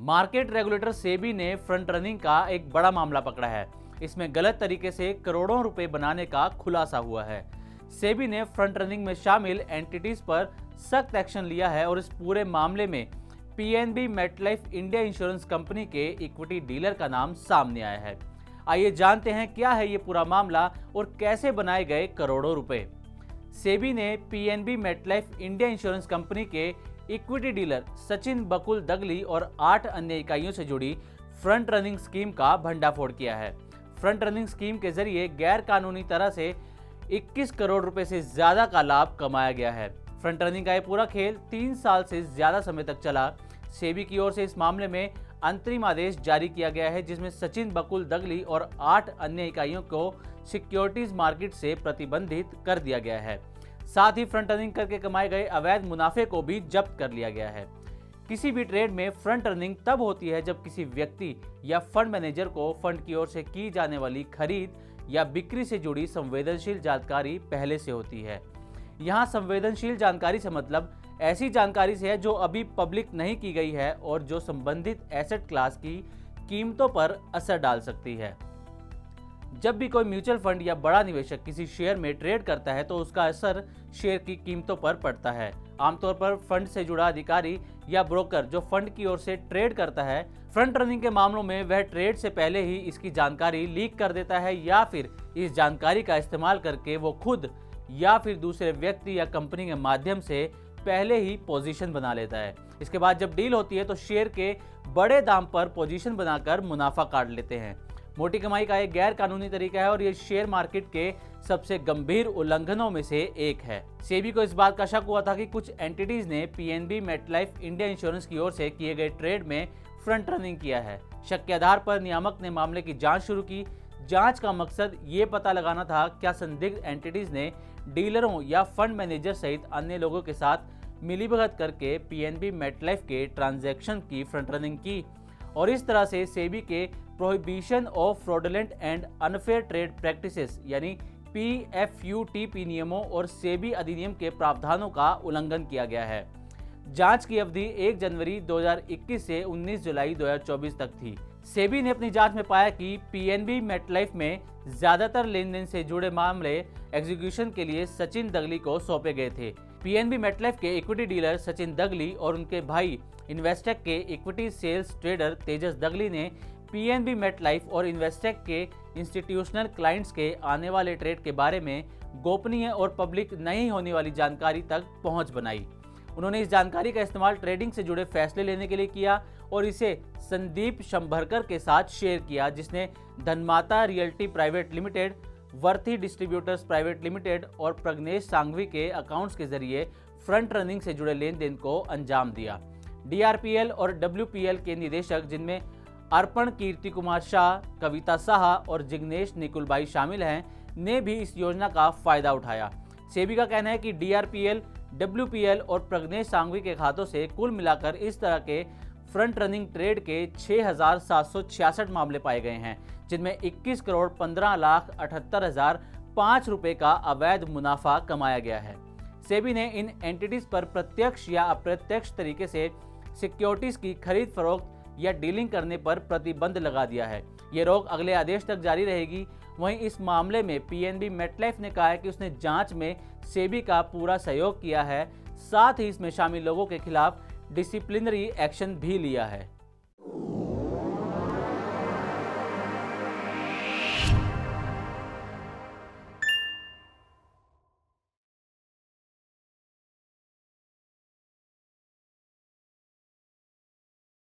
Market regulator SEBI ने front running का एक बड़ा मामला पकड़ा है। इसमें गलत तरीके से करोड़ों रुपए बनाने का खुलासा हुआ है। सेबी ने फ्रंट रनिंग में शामिल एंटिटीज पर सख्त एक्शन लिया है और इस पूरे मामले में PNB MetLife India insurance company के इक्विटी डीलर का नाम सामने आया है। आइए जानते हैं क्या है ये पूरा मामला और कैसे बनाए गए करोड़ों रुपए। सेबी ने PNB MetLife India insurance company के इक्विटी डीलर सचिन बकुल दगली और 8 अन्य इकाइयों से जुड़ी फ्रंट रनिंग स्कीम का भंडाफोड़ किया है। फ्रंट रनिंग स्कीम के जरिए गैर कानूनी तरह से 21 करोड़ रुपए से ज्यादा का लाभ कमाया गया है। फ्रंट रनिंग का यह पूरा खेल 3 साल से ज्यादा समय तक चला। सेबी की ओर से इस मामले में अंतरिम आदेश जारी किया गया है, जिसमें सचिन बकुल दगली और 8 अन्य इकाइयों को सिक्योरिटीज मार्केट से प्रतिबंधित कर दिया गया है। साथ ही फ्रंट रनिंग करके कमाए गए अवैध मुनाफे को भी जब्त कर लिया गया है। किसी भी ट्रेड में फ्रंट रनिंग तब होती है जब किसी व्यक्ति या फंड मैनेजर को फंड की ओर से की जाने वाली खरीद या बिक्री से जुड़ी संवेदनशील जानकारी पहले से होती है। यहाँ संवेदनशील जानकारी से मतलब ऐसी जानकारी से है जो अभी पब्लिक नहीं की गई है और जो संबंधित एसेट क्लास की कीमतों पर असर डाल सकती है। जब भी कोई म्यूचुअल फंड या बड़ा निवेशक किसी शेयर में ट्रेड करता है तो उसका असर शेयर की कीमतों पर पड़ता है। आमतौर पर फंड से जुड़ा अधिकारी या ब्रोकर जो फंड की ओर से ट्रेड करता है, फ्रंट रनिंग के मामलों में वह ट्रेड से पहले ही इसकी जानकारी लीक कर देता है या फिर इस जानकारी का इस्तेमाल करके वो खुद या फिर दूसरे व्यक्ति या कंपनी के माध्यम से पहले ही पोजीशन बना लेता है। इसके बाद जब डील होती है तो शेयर के बड़े दाम पर पोजीशन बनाकर मुनाफा काट लेते हैं। मोटी कमाई का एक गैर कानूनी तरीका है और ये शेयर मार्केट के सबसे गंभीर उल्लंघनों में से एक है। सेबी को इस बात का शक हुआ था कि कुछ एंटिटीज ने पीएनबी मेटलाइफ इंडिया इंश्योरेंस की ओर से किए गए ट्रेड में फ्रंट रनिंग किया है। शक के आधार पर नियामक ने मामले की जांच शुरू की। जांच का मकसद ये पता लगाना था क्या संदिग्ध एंटिटीज ने डीलरों या फंड मैनेजर सहित अन्य लोगों के साथ मिलीभगत करके पीएनबी मेटलाइफ के ट्रांजैक्शन की फ्रंट रनिंग की और इस तरह से सेबी के prohibition of fraudulent and unfair trade practices यानी पीएफयूटीपी नियमों और सेबी अधिनियम के प्रावधानों का उल्लंघन किया गया है। जांच की अवधि 1 जनवरी 2021 से 19 जुलाई 2024 तक थी। सेबी ने अपनी जांच में पाया कि पीएनबी मेटलाइफ में ज्यादातर लेन देन से जुड़े मामले एग्जीक्यूशन के लिए सचिन दगली को सौंपे गए थे। पीएनबी मेटलाइफ के इक्विटी डीलर सचिन दगली और उनके भाई इन्वेस्टेक के इक्विटी सेल्स ट्रेडर तेजस दगली ने पीएनबी मेटलाइफ और इन्वेस्टेक के इंस्टीट्यूशनल क्लाइंट्स के आने वाले ट्रेड के बारे में गोपनीय और पब्लिक नहीं होने वाली जानकारी तक पहुंच बनाई। उन्होंने इस जानकारी का इस्तेमाल ट्रेडिंग से जुड़े फैसले लेने के लिए किया और इसे संदीप शंभरकर के साथ शेयर किया, जिसने Dhanmata realty private limited, worthy distributors private limited और प्रग्नेश सांघवी के अकाउंट्स के जरिए फ्रंट रनिंग से जुड़े लेन देन को अंजाम दिया। डीआरपीएल और डब्ल्यूपीएल के निदेशक, जिनमें अर्पण कीर्ति कुमार शाह, कविता साहा और जिग्नेश निकुलबाई शामिल हैं, ने भी इस योजना का फायदा उठाया। सेबी का कहना है कि डीआरपीएल, डब्ल्यूपीएल और प्रग्नेश सांघवी के खातों से कुल मिलाकर इस तरह के फ्रंट रनिंग ट्रेड के 6,766 मामले पाए गए हैं, जिनमें 21 करोड़ 15,78,005 रुपए का अवैध मुनाफा कमाया गया है। सेबी ने इन एंटिटीज पर प्रत्यक्ष या अप्रत्यक्ष तरीके से सिक्योरिटीज की खरीद फरोख्त या डीलिंग करने पर प्रतिबंध लगा दिया है। ये रोक अगले आदेश तक जारी रहेगी। वहीं इस मामले में पीएनबी मेटलाइफ ने कहा है कि उसने जांच में सेबी का पूरा सहयोग किया है, साथ ही इसमें शामिल लोगों के खिलाफ डिसिप्लिनरी एक्शन भी लिया है।